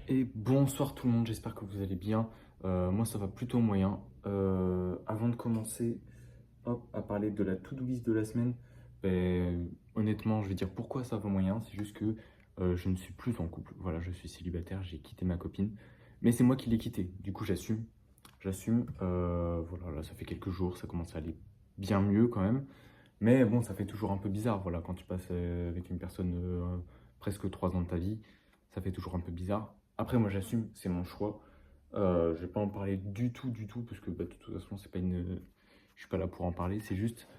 Et bonsoir tout le monde, j'espère que vous allez bien. Moi ça va plutôt moyen. Avant de commencer hop, à parler de la to-do list de la semaine, honnêtement je vais dire pourquoi ça va moyen. C'est juste que je ne suis plus en couple. Voilà, je suis célibataire, j'ai quitté ma copine. Mais c'est moi qui l'ai quitté, du coup j'assume. J'assume. Voilà, là ça fait quelques jours, ça commence à aller bien mieux quand même. Mais bon, ça fait toujours un peu bizarre, voilà, quand tu passes avec une personne presque 3 ans de ta vie, ça fait toujours un peu bizarre. Après, moi, j'assume, c'est mon choix. Je vais pas en parler du tout, parce que bah, de toute façon, c'est pas une, je suis pas là pour en parler. C'est juste,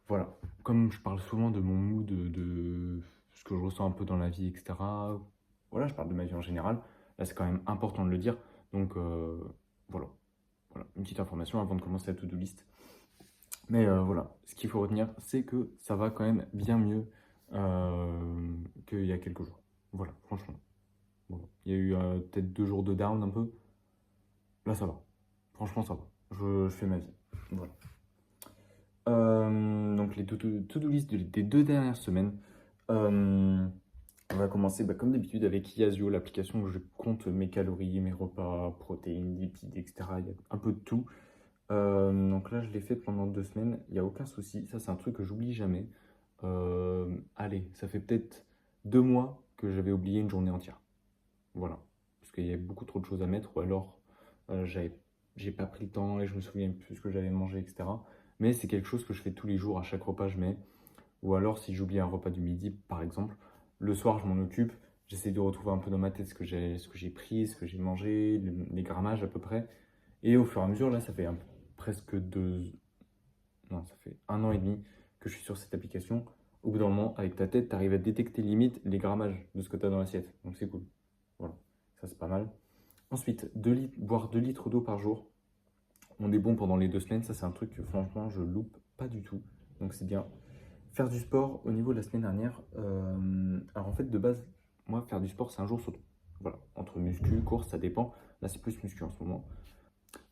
voilà, comme je parle souvent de mon mood, de ce que je ressens un peu dans la vie, etc. Voilà, je parle de ma vie en général. Là, c'est quand même important de le dire. Donc, voilà, voilà, une petite information avant de commencer la to-do list. Mais voilà, ce qu'il faut retenir, c'est que ça va quand même bien mieux qu'il y a quelques jours. Voilà, franchement. Voilà. Il y a eu peut-être 2 jours de down un peu. Là, ça va. Franchement, ça va. Je fais ma vie. Voilà. Donc, les to-do list des 2 dernières semaines. Euh, on va commencer comme d'habitude avec Yazio, l'application où je compte mes calories, mes repas, protéines, lipides, etc. Il y a un peu de tout. Donc là, je l'ai fait pendant 2 semaines, il n'y a aucun souci. Ça, c'est un truc que j'oublie jamais. Allez, ça fait peut-être 2 mois que j'avais oublié une journée entière. Voilà. Parce qu'il y avait beaucoup trop de choses à mettre, ou alors j'ai pas pris le temps et je me souviens plus ce que j'avais mangé, etc. Mais c'est quelque chose que je fais tous les jours, à chaque repas, je mets. Ou alors, si j'oublie un repas du midi, par exemple, le soir, je m'en occupe. J'essaie de retrouver un peu dans ma tête ce que j'ai pris, ce que j'ai mangé, les grammages à peu près. Et au fur et à mesure, là, ça fait presque non, ça fait 1 an et demi que je suis sur cette application. Au bout d'un moment, avec ta tête, tu arrives à détecter limite les grammages de ce que tu as dans l'assiette. Donc c'est cool. Voilà, ça c'est pas mal. Ensuite, boire 2 litres d'eau par jour. On est bon pendant les 2 semaines. Ça, c'est un truc que franchement, je loupe pas du tout. Donc c'est bien. Faire du sport au niveau de la semaine dernière. Alors en fait, de base, moi, faire du sport, c'est un jour sur deux. Voilà, entre muscu, course, ça dépend. Là, c'est plus muscu en ce moment.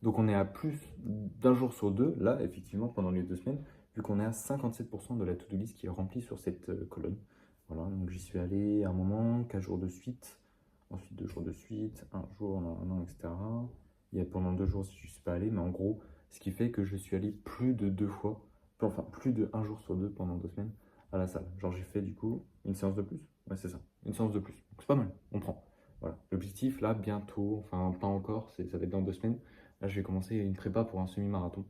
Donc on est à plus d'1 jour sur 2, là, effectivement, pendant les 2 semaines, vu qu'on est à 57% de la to-do list qui est remplie sur cette colonne. Voilà, donc j'y suis allé à un moment, 4 jours de suite, ensuite 2 jours de suite, un jour, non, etc. Il y a pendant 2 jours si je ne suis pas allé, mais en gros, ce qui fait que je suis allé plus de 2 fois, enfin plus de 1 jour sur 2 pendant 2 semaines à la salle. Genre j'ai fait du coup une séance de plus. Ouais, c'est ça, une séance de plus. Donc c'est pas mal, on prend. Voilà. L'objectif là, bientôt, enfin pas encore, ça va être dans 2 semaines. Là, je vais commencer une prépa pour un semi-marathon.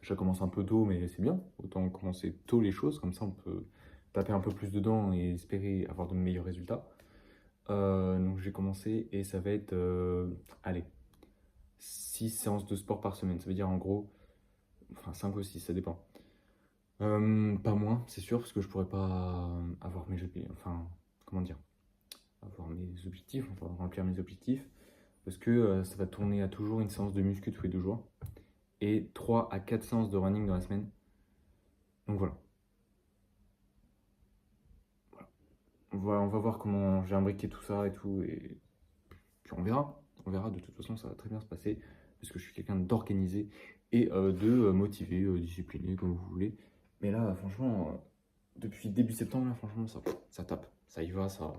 Je commence un peu tôt, mais c'est bien. Autant commencer tôt les choses, comme ça on peut taper un peu plus dedans et espérer avoir de meilleurs résultats. Donc j'ai commencé et ça va être, allez, 6 séances de sport par semaine. Ça veut dire en gros, enfin 5 ou 6, ça dépend. Pas moins, c'est sûr, parce que je pourrais pas avoir enfin, comment dire, avoir mes objectifs, enfin remplir mes objectifs, parce que ça va tourner à toujours une séance de muscu tous les 2 jours. Et 3 à 4 séances de running dans la semaine. Donc voilà. Voilà, on va voir comment j'ai imbriqué tout ça et tout. Et puis on verra. On verra, de toute façon, ça va très bien se passer. Parce que je suis quelqu'un d'organisé et de motivé, discipliné, comme vous voulez. Mais là, franchement, depuis début septembre, là, franchement, ça tape. Ça y va, ça.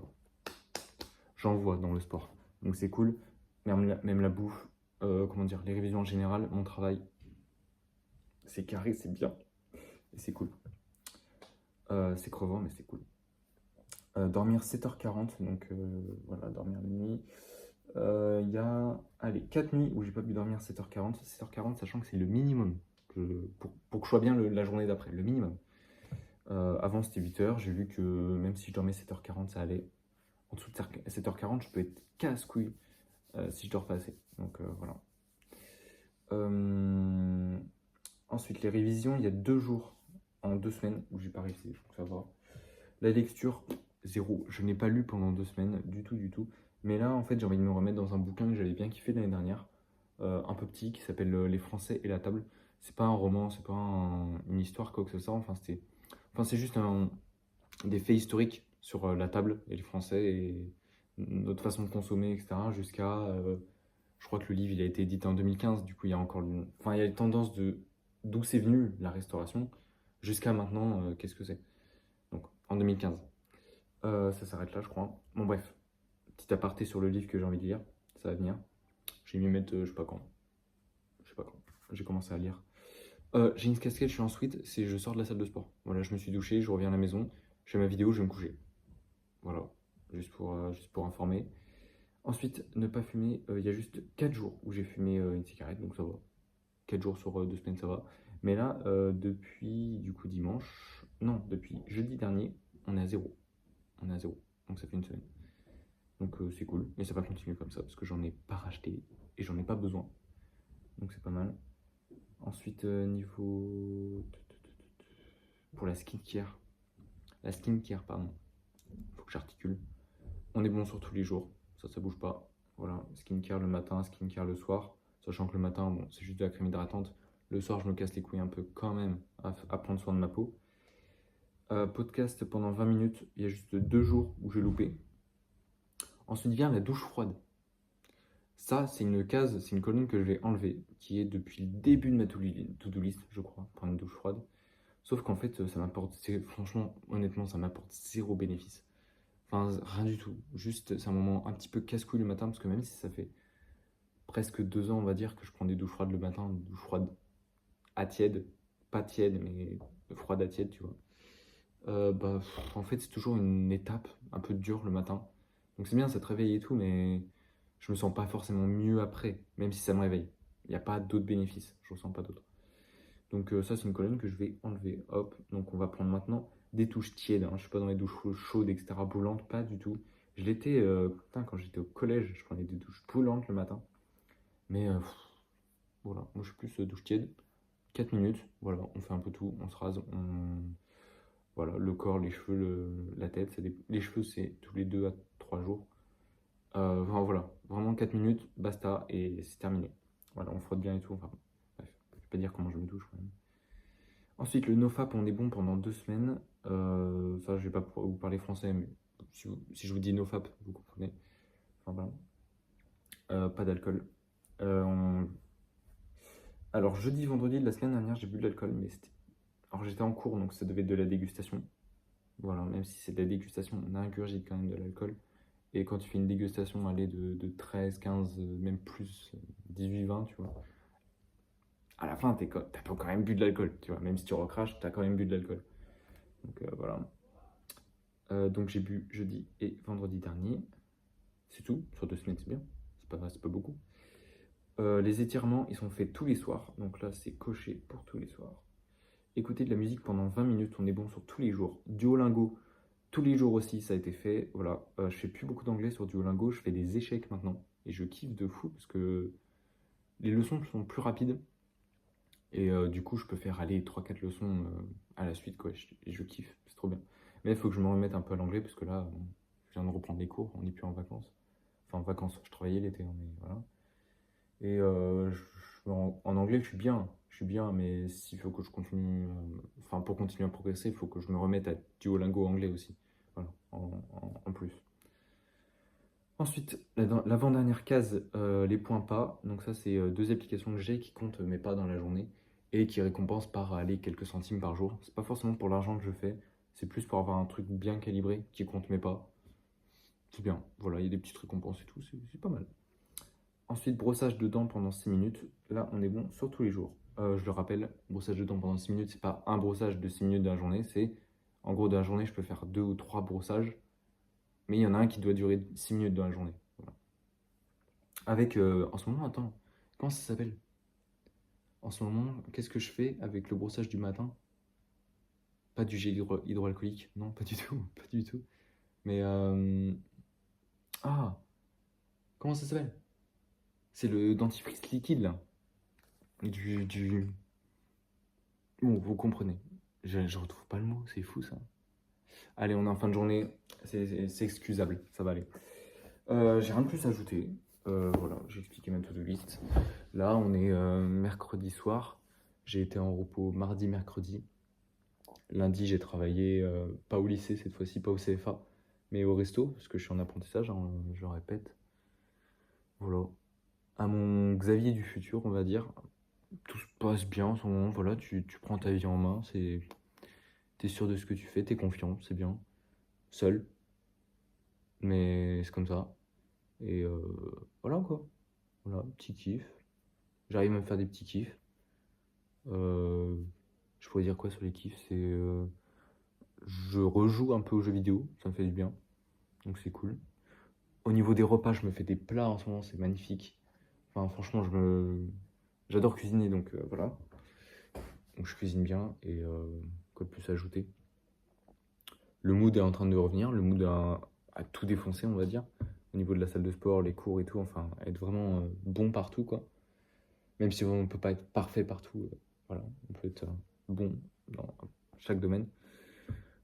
J'en vois dans le sport. Donc c'est cool. Même la bouffe, comment dire, les révisions en général, mon travail, c'est carré, c'est bien. Et c'est cool. C'est crevant, mais c'est cool. Dormir 7h40, donc voilà, dormir la nuit. Il y a, allez, 4 nuits où j'ai pas pu dormir 7h40. 7h40, sachant que c'est le minimum pour que je sois bien la journée d'après, le minimum. Avant, c'était 8h. J'ai vu que même si je dormais 7h40, ça allait. En dessous de 7h40, je peux être casse-couille si je dors pas assez. Donc voilà. Euh, Ensuite, les révisions, il y a 2 jours en 2 semaines où j'ai pas révisé, donc ça va. La lecture, zéro. Je n'ai pas lu pendant 2 semaines, du tout, du tout. Mais là, en fait, j'ai envie de me remettre dans un bouquin que j'avais bien kiffé l'année dernière, un peu petit, qui s'appelle Les Français et la table. C'est pas un roman, c'est pas une histoire, quoi que ce soit. Enfin, c'est juste des faits historiques sur la table et les Français et notre façon de consommer, etc. Jusqu'à, je crois que le livre, il a été édité en 2015. Du coup, il y a encore, enfin, il y a les tendances de d'où c'est venu la restauration jusqu'à maintenant. Qu'est-ce que c'est? Donc, en 2015. Ça s'arrête là, je crois. Bon, bref. petit aparté sur le livre que j'ai envie de lire, ça va venir. Je vais m'y mettre, je sais pas quand. J'ai commencé à lire. J'ai une casquette, je suis en sweat, c'est je sors de la salle de sport. Voilà, je me suis douché, je reviens à la maison, je fais ma vidéo, je vais me coucher. Voilà, juste pour informer. Ensuite, ne pas fumer, il y a juste 4 jours où j'ai fumé une cigarette, donc ça va. 4 jours sur 2 semaines, ça va. Mais là, depuis du coup dimanche, non, depuis jeudi dernier, on est à zéro. On est à zéro, donc ça fait une semaine. Donc c'est cool, mais ça va continuer comme ça parce que j'en ai pas racheté et j'en ai pas besoin. Donc c'est pas mal. Ensuite, niveau. Pour la skincare, pardon, faut que j'articule. On est bon sur tous les jours, ça bouge pas. Voilà, skincare le matin, skincare le soir. Sachant que le matin, bon, c'est juste de la crème hydratante. Le soir, je me casse les couilles un peu quand même à prendre soin de ma peau. Podcast pendant 20 minutes, il y a juste 2 jours où j'ai loupé. Ensuite vient la douche froide. Ça, c'est une case, c'est une colonne que je vais enlever, qui est depuis le début de ma to-do list, je crois, prendre une douche froide. Sauf qu'en fait, ça m'apporte, franchement, honnêtement, ça m'apporte zéro bénéfice. Enfin, rien du tout. Juste, c'est un moment un petit peu casse-couille le matin, parce que même si ça fait presque 2 ans, on va dire, que je prends des douches froides le matin, des douches froides à tiède, pas tiède, mais froide à tiède, tu vois. En fait, c'est toujours une étape un peu dure le matin. Donc c'est bien, ça te réveille et tout, mais je me sens pas forcément mieux après, même si ça me réveille. Il n'y a pas d'autres bénéfices, je ressens pas d'autres. Donc ça, c'est une colonne que je vais enlever. Hop, donc on va prendre maintenant des douches tièdes. Hein. Je suis pas dans les douches chaudes, etc., brûlantes, pas du tout. Je l'étais, quand j'étais au collège, je prenais des douches brûlantes le matin. Mais voilà, moi je suis plus douche tiède. 4 minutes, voilà, on fait un peu tout, on se rase, voilà, le corps, les cheveux, la tête. Les cheveux, c'est tous les 2 à 3 jours. Enfin, voilà, vraiment 4 minutes, basta, et c'est terminé. Voilà, on frotte bien et tout. Enfin, bref, je vais pas dire comment je me douche quand même. Ensuite, le nofap, on est bon pendant 2 semaines. Ça, je vais pas vous parler français, mais si je vous dis nofap, vous comprenez. Enfin, voilà. Pas d'alcool. Alors, jeudi, vendredi de la semaine dernière, j'ai bu de l'alcool, mais c'était. Alors, j'étais en cours, donc ça devait être de la dégustation. Voilà, même si c'est de la dégustation, on ingurgite quand même de l'alcool. Et quand tu fais une dégustation, aller de 13, 15, même plus, 18, 20, tu vois, à la fin, t'as quand même bu de l'alcool, tu vois. Même si tu recraches, t'as quand même bu de l'alcool. Donc voilà. Donc j'ai bu jeudi et vendredi dernier. C'est tout, sur 2 semaines, c'est bien. C'est pas beaucoup. Les étirements, ils sont faits tous les soirs. Donc là, c'est coché pour tous les soirs. Écouter de la musique pendant 20 minutes, on est bon sur tous les jours. Duolingo, tous les jours aussi, ça a été fait. Voilà, je fais plus beaucoup d'anglais sur Duolingo, je fais des échecs maintenant. Et je kiffe de fou parce que les leçons sont plus rapides. Et du coup, je peux faire aller 3-4 leçons à la suite, quoi. Et je kiffe, c'est trop bien. Mais il faut que je me remette un peu à l'anglais parce que là, je viens de reprendre les cours, on n'est plus en vacances. Enfin, en vacances, je travaillais l'été, hein, mais voilà. Et en anglais, je suis bien, mais s'il faut que je continue, enfin, pour continuer à progresser, il faut que je me remette à Duolingo anglais aussi. Voilà, en plus. Ensuite, l'avant-dernière case, les points pas. Donc ça, c'est 2 applications que j'ai qui comptent mes pas dans la journée et qui récompensent par aller quelques centimes par jour. C'est pas forcément pour l'argent que je fais, c'est plus pour avoir un truc bien calibré qui compte mes pas. C'est bien, voilà, il y a des petites récompenses et tout, c'est pas mal. Ensuite, brossage de dents pendant 6 minutes. Là, on est bon sur tous les jours. Je le rappelle, brossage de dents pendant 6 minutes, c'est pas un brossage de 6 minutes dans la journée, c'est en gros, dans la journée, je peux faire 2 ou 3 brossages, mais il y en a un qui doit durer 6 minutes dans la journée. Voilà. Avec, en ce moment, attends, comment ça s'appelle? En ce moment, qu'est-ce que je fais avec le brossage du matin? Pas du gel hydroalcoolique, non, pas du tout, pas du tout. Mais, ah, comment ça s'appelle? C'est le dentifrice liquide, là. Du... Bon, vous comprenez. Je retrouve pas le mot, c'est fou, ça. Allez, on est en fin de journée, c'est excusable, ça va aller. J'ai rien de plus à ajouter. Voilà, j'ai expliqué ma to-do list. Là, on est mercredi soir. J'ai été en repos mardi, mercredi. Lundi, j'ai travaillé, pas au lycée cette fois-ci, pas au CFA, mais au resto, parce que je suis en apprentissage, hein, je le répète. Voilà. À mon Xavier du futur, on va dire, tout se passe bien en ce moment. Voilà, tu prends ta vie en main, t'es sûr de ce que tu fais, t'es confiant, c'est bien. Seul, mais c'est comme ça. Et voilà quoi. Voilà, petit kiff. J'arrive à me faire des petits kiffs. Je pourrais dire quoi sur les kiffs? C'est je rejoue un peu aux jeux vidéo, ça me fait du bien. Donc c'est cool. Au niveau des repas, je me fais des plats en ce moment, c'est magnifique. Enfin, franchement, j'adore cuisiner, donc voilà. Donc je cuisine bien et quoi de plus à ajouter? Le mood est en train de revenir, le mood a tout défoncé, on va dire. Au niveau de la salle de sport, les cours et tout, enfin, être vraiment bon partout, quoi. Même si on ne peut pas être parfait partout, voilà, on peut être bon dans chaque domaine.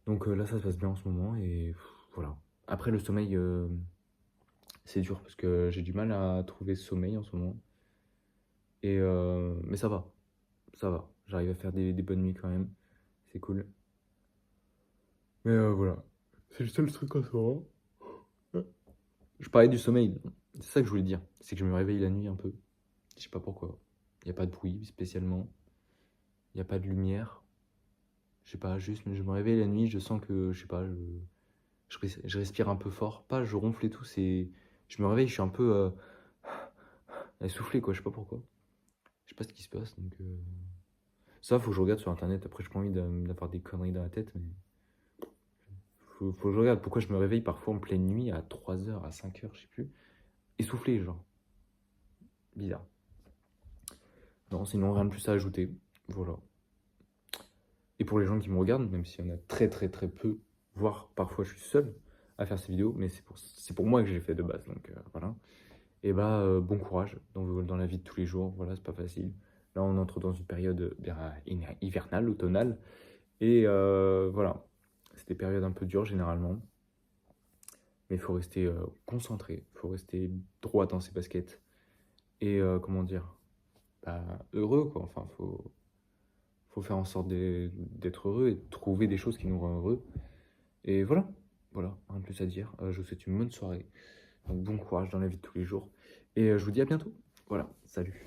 Donc là, ça se passe bien en ce moment et voilà. Après, le sommeil, c'est dur parce que j'ai du mal à trouver ce sommeil en ce moment. Et mais ça va, ça va. J'arrive à faire des bonnes nuits quand même. C'est cool. Mais voilà. C'est le seul truc en ce moment. Je parlais du sommeil. C'est ça que je voulais dire. C'est que je me réveille la nuit un peu. Je sais pas pourquoi. Il n'y a pas de bruit spécialement. Il n'y a pas de lumière. Je sais pas, juste, mais je me réveille la nuit, je sens que, je sais pas, je respire un peu fort. Pas, je ronfle et tout, c'est. Je me réveille, je suis un peu essoufflé, quoi, je sais pas pourquoi. Je sais pas ce qui se passe, donc. Ça, faut que je regarde sur internet. Après, j'ai pas envie d'avoir des conneries dans la tête, mais. Faut que je regarde pourquoi je me réveille parfois en pleine nuit à 3 heures, à 5 heures, je sais plus. Essoufflé, genre. Bizarre. Non, sinon, rien de plus à ajouter. Voilà. Et pour les gens qui me regardent, même s'il y en a très très très peu, voire parfois je suis seul à faire ces vidéos, mais c'est pour moi que j'ai fait de base, donc voilà. Et bah bon courage dans la vie de tous les jours, voilà, c'est pas facile. Là on entre dans une période bien hivernale, automnale, et voilà, c'est des périodes un peu dures généralement, mais il faut rester concentré, il faut rester droit dans ses baskets, et comment dire, bah, heureux quoi, enfin faut faire en sorte d'être heureux et de trouver des choses qui nous rendent heureux. Et voilà, voilà, rien de plus à dire. Je vous souhaite une bonne soirée. Donc bon courage dans la vie de tous les jours. Et je vous dis à bientôt. Voilà, salut.